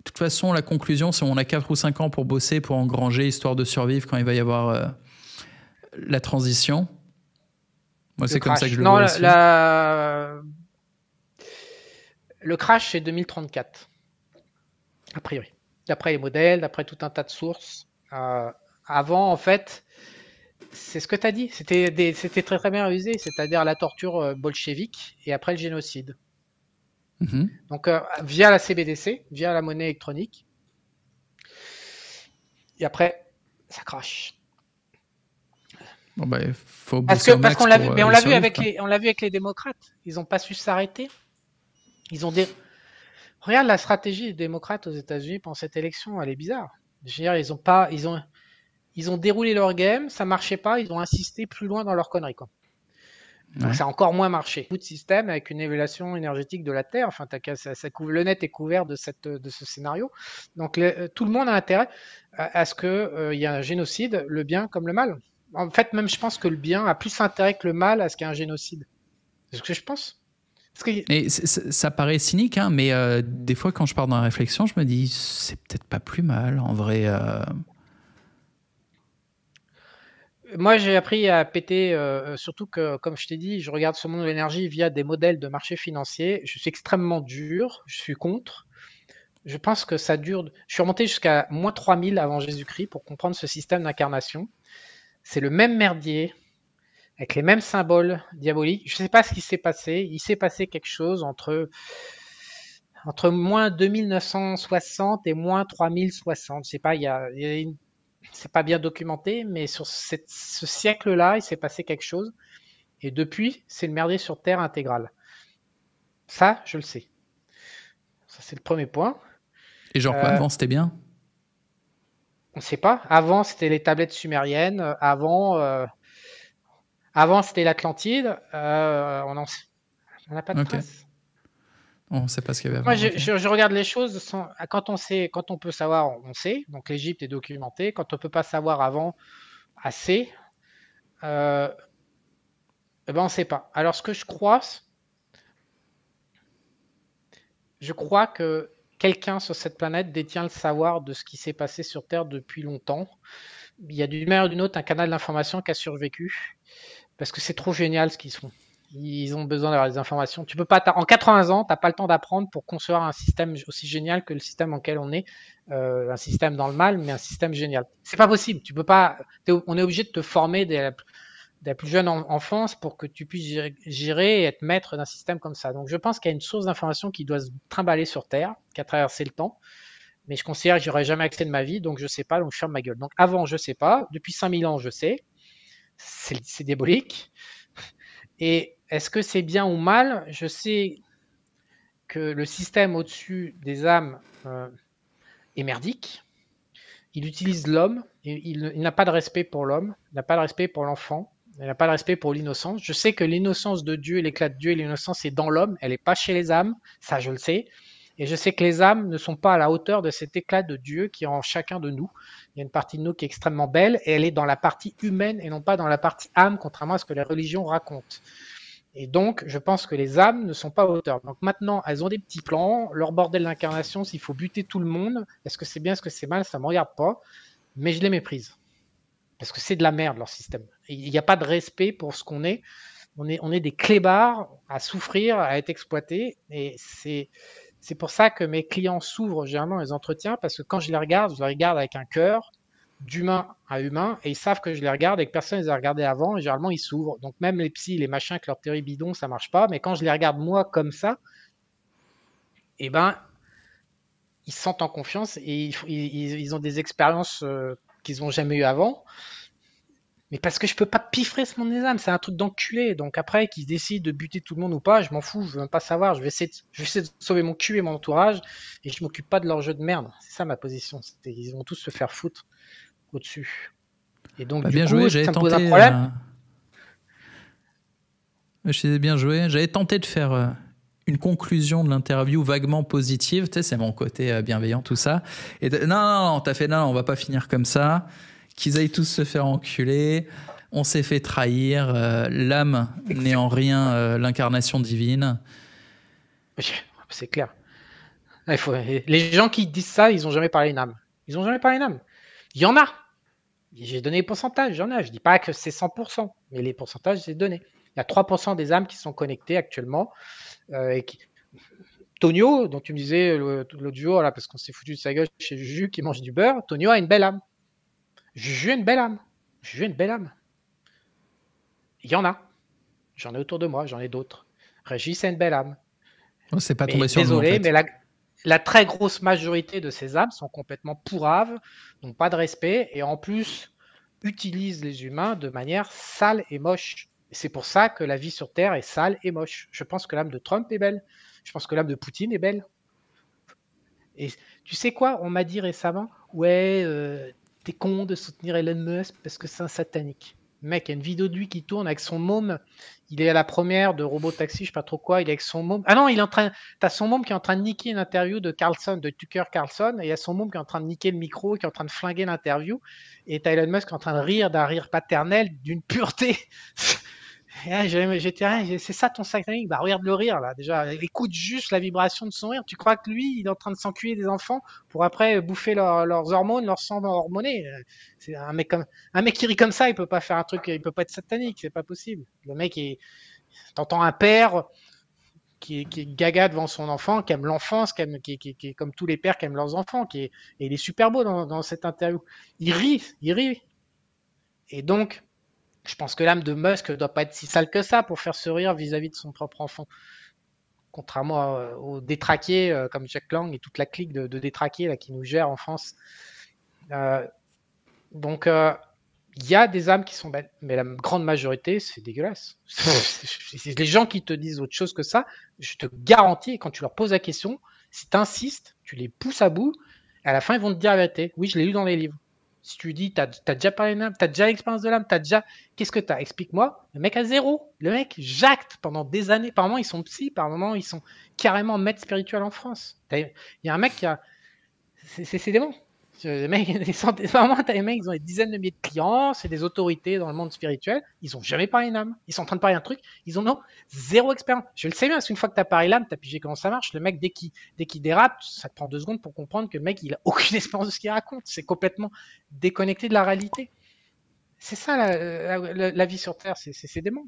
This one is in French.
De toute façon, la conclusion, c'est on a 4 ou 5 ans pour bosser, pour engranger, histoire de survivre quand il va y avoir la transition. Moi, c'est comme ça que je le Non, vois aussi. le crash, c'est 2034, a priori. D'après les modèles, d'après tout un tas de sources. Avant, en fait, c'est ce que tu as dit. C'était très très bien réalisé, c'est-à-dire la torture bolchevique et après le génocide. Mhm. Donc, via la CBDC, via la monnaie électronique, et après, ça crache. Bon, bah, il faut bosser au Parce max qu'on l'a vu, pour mais y survivre, quoi. on l'a vu avec les démocrates. Ils n'ont pas su s'arrêter. Ils ont des, Regarde la stratégie des démocrates aux États-Unis pendant cette élection, elle est bizarre. Je veux dire, ils ont déroulé leur game, ça marchait pas, ils ont insisté plus loin dans leur connerie, quoi. Donc Ouais. ça a encore moins marché. Bout de système avec une évaluation énergétique de la Terre, enfin ça couvre, le net est couvert de ce scénario. Donc tout le monde a intérêt à ce que il y ait un génocide, le bien comme le mal. En fait, même je pense que le bien a plus intérêt que le mal à ce qu'il y ait un génocide. C'est ce que je pense. Parce que Et ça paraît cynique, hein, mais des fois, quand je pars dans la réflexion, je me dis, c'est peut-être pas plus mal, en vrai. moi, j'ai appris à péter, surtout que, comme je t'ai dit, je regarde ce monde de l'énergie via des modèles de marché financier. Je suis extrêmement dur, je suis contre. Je pense que ça dure. Je suis remonté jusqu'à moins 3000 avant Jésus-Christ pour comprendre ce système d'incarnation. C'est le même merdier, avec les mêmes symboles diaboliques. Je ne sais pas ce qui s'est passé. Il s'est passé quelque chose entre moins 2960 et moins 3060. Je sais pas, c'est pas bien documenté, mais sur ce siècle-là, il s'est passé quelque chose. Et depuis, c'est le merdier sur Terre intégral. Ça, je le sais. Ça, c'est le premier point. Et genre quoi, Euh, avant, c'était bien? on ne sait pas. Avant, c'était les tablettes sumériennes. Avant c'était l'Atlantide. On n'a pas de Ok. traces. On sait pas ce qu'il y avait Moi, avant, ok. je regarde les choses quand on sait, quand on peut savoir, on sait. Donc l'Égypte est documentée. Quand on peut pas savoir avant, assez, euh, eh ben on ne sait pas. Alors ce que je crois que quelqu'un sur cette planète détient le savoir de ce qui s'est passé sur Terre depuis longtemps. Il y a d'une manière ou d'une autre un canal d'information qui a survécu parce que c'est trop génial ce qu'ils font. Ils ont besoin d'avoir des informations. Tu peux pas, en 80 ans, tu n'as pas le temps d'apprendre pour concevoir un système aussi génial que le système dans lequel on est, un système dans le mal, mais un système génial. C'est pas possible. Tu peux pas. On est obligé de te former dès la plus jeune enfance pour que tu puisses gérer et être maître d'un système comme ça. Donc je pense qu'il y a une source d'information qui doit se trimballer sur Terre, qui a traversé le temps, mais je considère que j'aurai jamais accès de ma vie, donc je sais pas, donc je ferme ma gueule. Donc avant, je sais pas. Depuis 5000 ans, je sais. C'est diabolique. Et est-ce que c'est bien ou mal? Je sais que le système au-dessus des âmes est merdique. Il utilise l'homme. Il n'a pas de respect pour l'homme. Il n'a pas de respect pour l'enfant. Il n'a pas de respect pour l'innocence. Je sais que l'innocence de Dieu, l'éclat de Dieu et l'innocence est dans l'homme. Elle n'est pas chez les âmes. Ça, je le sais. Et je sais que les âmes ne sont pas à la hauteur de cet éclat de Dieu qui est en chacun de nous. Il y a une partie de nous qui est extrêmement belle et elle est dans la partie humaine et non pas dans la partie âme, contrairement à ce que les religions racontent. Et donc, je pense que les âmes ne sont pas à hauteur. Donc maintenant, elles ont des petits plans. Leur bordel d'incarnation, s'il faut buter tout le monde, est-ce que c'est bien, est-ce que c'est mal, ça ne me regarde pas. Mais je les méprise. Parce que c'est de la merde, leur système. Il n'y a pas de respect pour ce qu'on est. On est des clébards à souffrir, à être exploités. Et c'est pour ça que mes clients s'ouvrent généralement les entretiens, parce que quand je les regarde avec un cœur, d'humain à humain, et ils savent que je les regarde et que personne ne les a regardés avant, et généralement ils s'ouvrent. Donc même les psys, les machins avec leur théorie bidon, ça marche pas, mais quand je les regarde moi comme ça, eh ben, ils se sentent en confiance et ils ont des expériences qu'ils n'ont jamais eues avant. Mais parce que je peux pas piffrer ce monde des âmes, c'est un truc d'enculé. Donc après, qu'ils décident de buter tout le monde ou pas, je m'en fous, je veux même pas savoir. Je vais essayer de sauver mon cul et mon entourage, et je m'occupe pas de leur jeu de merde. C'est ça ma position. Ils vont tous se faire foutre au-dessus. Et donc Bah, du bien coup, joué, ça me pose un problème. je disais bien joué. J'avais tenté de faire une conclusion de l'interview vaguement positive. Tu sais, c'est mon côté bienveillant, tout ça. Et non, t'as fait non, on va pas finir comme ça. Qu'ils aillent tous se faire enculer. On s'est fait trahir. L'âme n'est en rien l'incarnation divine. C'est clair. Les gens qui disent ça, ils n'ont jamais parlé d'une âme. Ils n'ont jamais parlé d'une âme. Il y en a. J'ai donné les pourcentages, il y en a. Je ne dis pas que c'est 100%, mais les pourcentages, j'ai donné. Il y a 3% des âmes qui sont connectées actuellement. Et qui... Tonio, dont tu me disais l'autre jour, là, parce qu'on s'est foutu de sa gueule chez Juju qui mange du beurre, Tonio a une belle âme. Juju a une belle âme. Juju a une belle âme. Il y en a. J'en ai autour de moi, j'en ai d'autres. Régis a une belle âme. Oh, c'est pas Mais tombé sur nous, en désolé, fait. mais la très grosse majorité de ces âmes sont complètement pourraves, n'ont pas de respect et en plus utilisent les humains de manière sale et moche. Et c'est pour ça que la vie sur Terre est sale et moche. Je pense que l'âme de Trump est belle. Je pense que l'âme de Poutine est belle. Et tu sais quoi? On m'a dit récemment, ouais, t'es con de soutenir Elon Musk parce que c'est un satanique. Mec, il y a une vidéo de lui qui tourne avec son môme. Il est à la première de Robot Taxi, je sais pas trop quoi. Il est avec son môme. Ah non, il est en train. T'as son môme qui est en train de niquer une interview de Carlson, de Tucker Carlson, et il y a son môme qui est en train de niquer le micro, qui est en train de flinguer l'interview. Et t'as Elon Musk qui est en train de rire d'un rire paternel, d'une pureté. J'étais, c'est ça ton satanique? Bah regarde le rire là, déjà, écoute juste la vibration de son rire. Tu crois que lui, il est en train de s'enculer des enfants pour après bouffer leurs hormones, leur sang hormoné? C'est un mec qui rit comme ça, il peut pas faire un truc, il peut pas être satanique, c'est pas possible. Le mec, t'entends un père qui est gaga devant son enfant, qui aime l'enfance, qui est comme tous les pères qui aiment leurs enfants, et il est super beau dans cette interview. Il rit. Et donc, je pense que l'âme de Musk ne doit pas être si sale que ça pour faire se rire vis-à-vis de son propre enfant. Contrairement aux détraqués comme Jack Lang et toute la clique de détraqués là, qui nous gère en France. Donc, il y a des âmes qui sont belles, mais la grande majorité, c'est dégueulasse. Les gens qui te disent autre chose que ça, je te garantis, quand tu leur poses la question, si tu insistes, tu les pousses à bout, à la fin, ils vont te dire la vérité. Oui, je l'ai lu dans les livres. Si tu dis, t'as déjà parlé d'âme, t'as déjà l'expérience de l'âme, qu'est-ce que t'as? Explique-moi. Le mec a zéro. Le mec jacte pendant des années. Par moment, ils sont psy, par moment, ils sont carrément maîtres spirituels en France. Il y a un mec qui a, c'est démon. Les mecs, vraiment, t'as les mecs, ils ont des dizaines de milliers de clients, c'est des autorités dans le monde spirituel, ils ont jamais parlé d'âme. Ils sont en train de parler d'un truc, ils ont zéro expérience. Je le sais bien, parce qu'une fois que t'as parlé l'âme, t'as pigé comment ça marche. Le mec, dès qu'il dérape, ça te prend 2 secondes pour comprendre que le mec, il a aucune expérience de ce qu'il raconte. C'est complètement déconnecté de la réalité. C'est ça la vie sur Terre, c'est démon.